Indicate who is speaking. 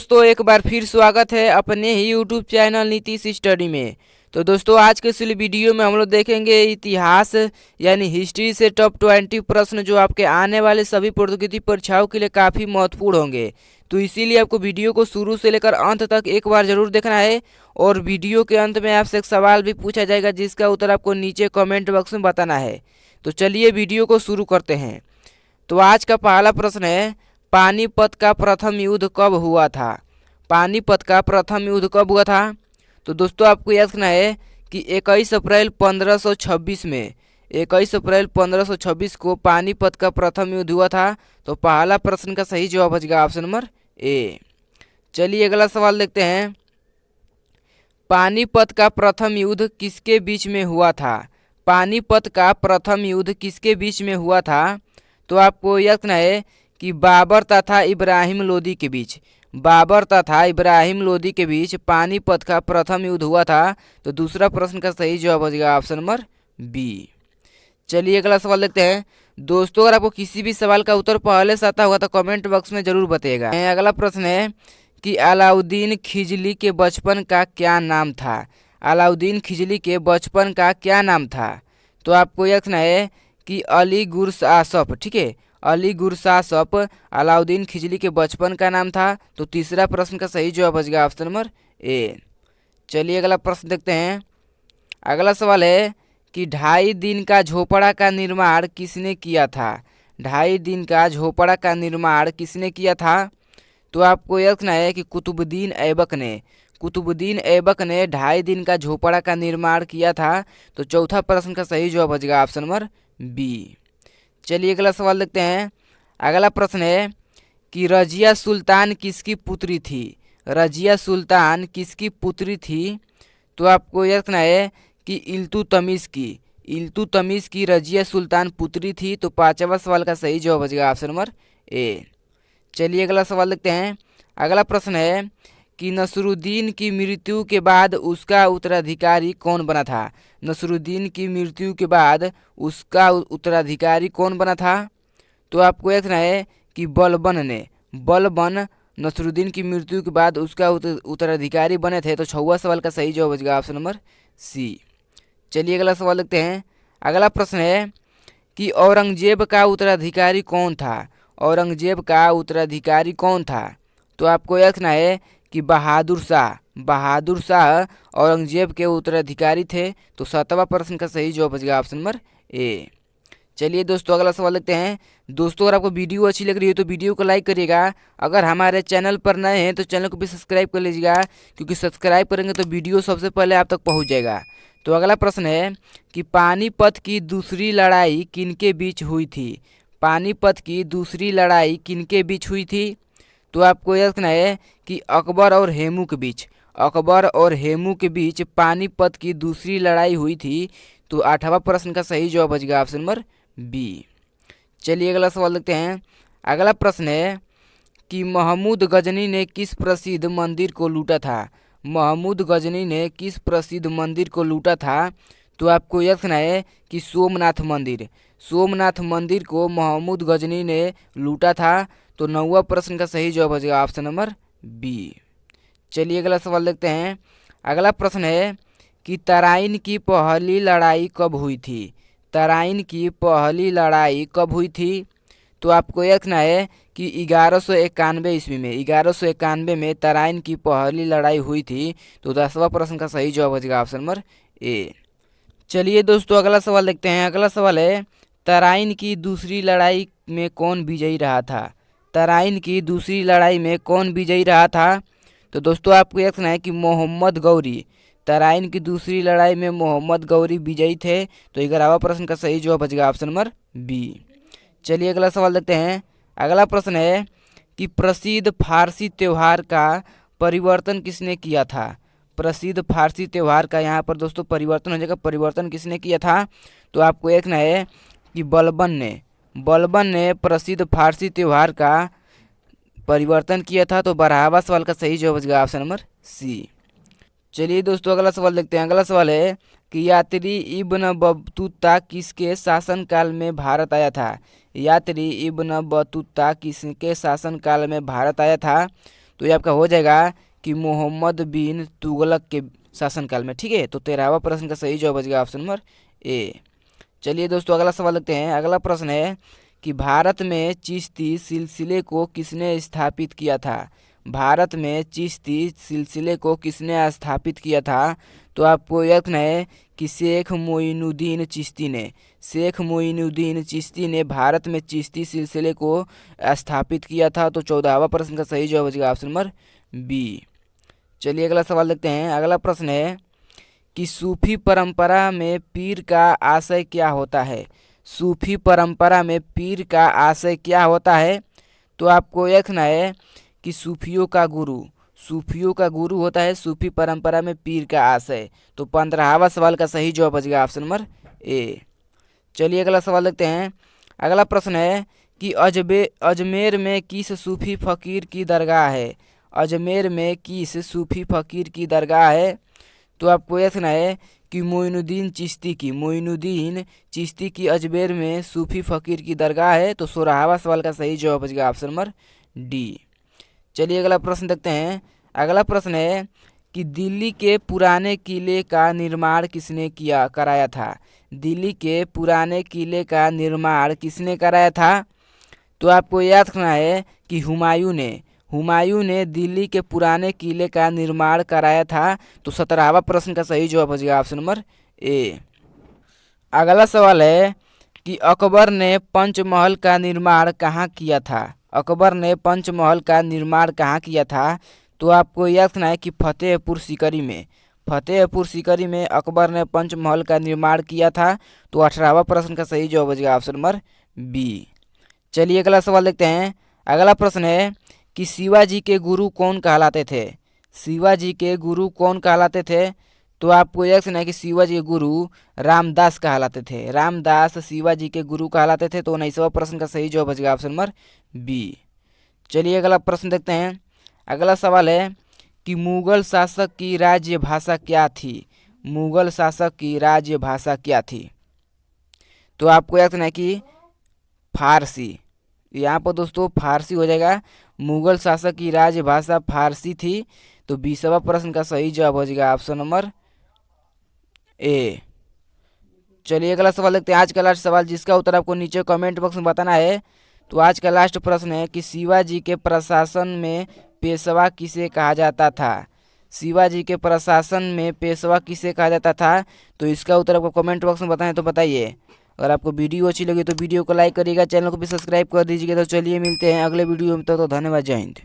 Speaker 1: दोस्तों, एक बार फिर स्वागत है अपने ही यूट्यूब चैनल नीतीश स्टडी में। तो दोस्तों, आज के इस वीडियो में हम लोग देखेंगे इतिहास यानी हिस्ट्री से टॉप 20 प्रश्न जो आपके आने वाले सभी प्रतियोगिता परीक्षाओं के लिए काफ़ी महत्वपूर्ण होंगे। तो इसीलिए आपको वीडियो को शुरू से लेकर अंत तक एक बार जरूर देखना है। और वीडियो के अंत में आपसे एक सवाल भी पूछा जाएगा जिसका उत्तर आपको नीचे कमेंट बॉक्स में बताना है। तो चलिए वीडियो को शुरू करते हैं। तो आज का पहला प्रश्न है, पानीपत का प्रथम युद्ध कब हुआ था? पानीपत का प्रथम युद्ध कब हुआ था? तो दोस्तों, आपको याद रखना है कि 21 अप्रैल 1526 में 21 अप्रैल 1526 को पानीपत का प्रथम युद्ध हुआ था। तो पहला प्रश्न का सही जवाब हो जाएगा ऑप्शन नंबर ए। चलिए अगला सवाल देखते हैं। पानीपत का प्रथम युद्ध किसके बीच में हुआ था? पानीपत का प्रथम युद्ध किसके बीच में हुआ था? तो आपको याद रखना है कि बाबर तथा इब्राहिम लोदी के बीच बाबर तथा इब्राहिम लोदी के बीच पानीपत का प्रथम युद्ध हुआ था। तो दूसरा प्रश्न का सही जवाब हो जाएगा ऑप्शन नंबर बी। चलिए अगला सवाल देखते हैं। दोस्तों, अगर आपको किसी भी सवाल का उत्तर पहले से आता होगा तो कमेंट बॉक्स में जरूर बताइएगा। अगला प्रश्न है कि अलाउद्दीन खिजली के बचपन का क्या नाम था? अलाउद्दीन खिजली के बचपन का क्या नाम था? तो आपको याद रखना है कि अली गुरसासफ, ठीक है, अली गुरसासफ अलाउद्दीन खिजली के बचपन का नाम था। तो तीसरा प्रश्न का सही जवाब हो जाएगा ऑप्शन नंबर ए। चलिए अगला प्रश्न देखते हैं। अगला सवाल है कि 2.5 दिन का झोपड़ा का निर्माण किसने किया था? 2.5 दिन का झोपड़ा का निर्माण किसने किया था? तो आपको याद रखना है कि कुतुबुद्दीन ऐबक ने 2.5 दिन का झोपड़ा का निर्माण किया था। तो चौथा प्रश्न का सही जवाब हो जाएगा ऑप्शन नंबर बी। चलिए अगला सवाल देखते हैं। अगला प्रश्न है कि रजिया सुल्तान किसकी पुत्री थी? रजिया सुल्तान किसकी पुत्री थी? तो आपको याद रखना है कि इल्तुतमिश की रजिया सुल्तान पुत्री थी। तो पांचवा सवाल का सही जवाब हो जाएगा ऑप्शन नंबर ए। चलिए अगला सवाल देखते हैं। अगला प्रश्न है कि नसरुद्दीन की मृत्यु के बाद उसका उत्तराधिकारी कौन बना था? नसरुद्दीन की मृत्यु के बाद उसका उत्तराधिकारी कौन बना था? तो आपको याद रखना है कि बलबन नसरुद्दीन की मृत्यु के बाद उसका उत्तराधिकारी बने थे। तो छठवां सवाल का सही जवाब हो जाएगा ऑप्शन नंबर सी। चलिए अगला सवाल देखते हैं। अगला प्रश्न है कि औरंगजेब का उत्तराधिकारी कौन था? औरंगजेब का उत्तराधिकारी कौन था? तो आपको याद रखना है कि बहादुर शाह औरंगजेब के उत्तराधिकारी थे। तो 7वां प्रश्न का सही जवाब हो जाएगा ऑप्शन नंबर ए। चलिए दोस्तों अगला सवाल देखते हैं। दोस्तों, अगर आपको वीडियो अच्छी लग रही है तो वीडियो को लाइक करिएगा। अगर हमारे चैनल पर नए हैं तो चैनल को भी सब्सक्राइब कर लीजिएगा, क्योंकि सब्सक्राइब करेंगे तो वीडियो सबसे पहले आप तक पहुंच जाएगा। तो अगला प्रश्न है कि पानीपत की दूसरी लड़ाई किनके बीच हुई थी? पानीपत की दूसरी लड़ाई किनके बीच हुई थी? तो आपको याद रखना है कि अकबर और हेमू के बीच पानीपत की दूसरी लड़ाई हुई थी। तो 8वां प्रश्न का सही जवाब हो जाएगा ऑप्शन नंबर बी। चलिए अगला सवाल देखते हैं। अगला प्रश्न है कि महमूद गजनी ने किस प्रसिद्ध मंदिर को लूटा था? महमूद गजनी ने किस प्रसिद्ध मंदिर को लूटा था? तो आपको याद रखना है कि सोमनाथ मंदिर को महमूद गजनी ने लूटा था। तो 9वां प्रश्न का सही जवाब हो जाएगा ऑप्शन नंबर बी। चलिए अगला सवाल देखते हैं। अगला प्रश्न है कि तराइन की पहली लड़ाई कब हुई थी? तराइन की पहली लड़ाई कब हुई थी? तो आपको याद रखना है कि 1191 में तराइन की पहली लड़ाई हुई थी। तो 10वां प्रश्न का सही जवाब हो जाएगा ऑप्शन नंबर ए। चलिए दोस्तों अगला सवाल देखते हैं। अगला सवाल है, तराइन की दूसरी लड़ाई में कौन विजयी रहा था? तराइन की दूसरी लड़ाई में कौन विजयी रहा था? तो दोस्तों आपको याद रखना है कि मोहम्मद गौरी, तराइन की दूसरी लड़ाई में मोहम्मद गौरी विजयी थे। तो 11वां प्रश्न का सही जवाब हो जाएगा ऑप्शन नंबर बी। चलिए अगला सवाल देखते हैं। अगला प्रश्न है कि प्रसिद्ध फारसी त्यौहार का परिवर्तन किसने किया था? प्रसिद्ध फारसी त्यौहार का यहाँ पर दोस्तों परिवर्तन हो जाएगा। परिवर्तन किसने किया था? तो आपको देखना है कि बलबन ने प्रसिद्ध फारसी त्यौहार का परिवर्तन किया था। तो 12वां सवाल का सही जवाब हो जाएगा ऑप्शन नंबर सी। चलिए दोस्तों अगला सवाल देखते हैं। अगला सवाल है कि यात्री इब्न बतूता किसके शासनकाल में भारत आया था? यात्री इब्न बतूता किसके शासनकाल में भारत आया था? तो ये आपका हो जाएगा कि मोहम्मद बिन तुगलक के शासनकाल में। ठीक है, तो 13वां प्रश्न का सही जवाब बचेगा ऑप्शन नंबर ए। चलिए दोस्तों अगला सवाल देखते हैं। अगला प्रश्न है कि भारत में चिश्ती सिलसिले को किसने स्थापित किया था। भारत में चिश्ती सिलसिले को किसने स्थापित किया था। तो आपको यह कहना है कि शेख मोइनुद्दीन चिश्ती ने। शेख मोइनुद्दीन चिश्ती ने भारत में चिश्ती सिलसिले को स्थापित किया था। तो 14वां प्रश्न का सही जवाब बचेगा ऑप्शन नंबर बी। चलिए अगला सवाल देखते हैं। अगला प्रश्न है कि सूफी परंपरा में पीर का आशय क्या होता है। सूफी परंपरा में पीर का आशय क्या होता है। तो आपको यह कहना है कि सूफियों का गुरु होता है सूफी परंपरा में पीर का आशय। तो 15वां सवाल का सही जवाब बचेगा ऑप्शन नंबर ए। चलिए अगला सवाल देखते हैं। अगला प्रश्न है कि अजमेर में किस सूफी फकीर की दरगाह है। अजमेर में किस सूफी फकीर की दरगाह है। तो आपको यह कहना है कि मोइनुद्दीन चिश्ती की अजमेर में सूफी फकीर की दरगाह है। तो 16वां सवाल का सही जवाब बचेगा ऑप्शन नंबर डी। चलिए अगला प्रश्न देखते हैं। अगला प्रश्न है कि दिल्ली के पुराने किले का निर्माण किसने कराया था। दिल्ली के पुराने किले का निर्माण किसने कराया था। तो आपको याद रखना है कि हुमायूं ने दिल्ली के पुराने किले का निर्माण कराया था। तो 17वां प्रश्न का सही जवाब बचेगा ऑप्शन नंबर ए। अगला सवाल है कि अकबर ने पंचमहल का निर्माण कहाँ किया था। अकबर ने पंचमहल का निर्माण कहाँ किया था। तो आपको याद रखना है कि फतेहपुर सीकरी में अकबर ने पंचमहल का निर्माण किया था। तो 18वां प्रश्न का सही जवाब बचेगा ऑप्शन नंबर बी। चलिए अगला सवाल देखते हैं। अगला प्रश्न है कि शिवाजी के गुरु कौन कहलाते थे। शिवाजी के गुरु कौन कहलाते थे। तो आपको यह सुना है कि शिवाजी के गुरु रामदास कहलाते थे। रामदास शिवाजी के गुरु कहलाते थे। तो 19वां प्रश्न का सही जवाब बचेगा ऑप्शन नंबर बी। चलिए अगला प्रश्न देखते हैं। अगला सवाल है कि मुगल शासक की राज्य भाषा क्या थी। मुगल शासक की राज्य भाषा क्या थी। तो आपको याद रखना है कि फारसी। यहाँ पर दोस्तों फारसी हो जाएगा। मुगल शासक की राज्य भाषा फारसी थी। तो 20वां प्रश्न का सही जवाब हो जाएगा ऑप्शन नंबर ए। चलिए अगला सवाल देखते हैं। आज का लास्ट सवाल जिसका उत्तर आपको नीचे कमेंट बॉक्स में बताना है। तो आज का लास्ट प्रश्न है कि शिवाजी के प्रशासन में पेशवा किसे कहा जाता था। शिवाजी के प्रशासन में पेशवा किसे कहा जाता था। तो इसका उत्तर आपको कमेंट बॉक्स में बताएं तो बताइए। अगर आपको वीडियो अच्छी लगी तो वीडियो को लाइक करिएगा, चैनल को भी सब्सक्राइब कर दीजिएगा। तो चलिए मिलते हैं अगले वीडियो में। तो धन्यवाद, जय हिंद।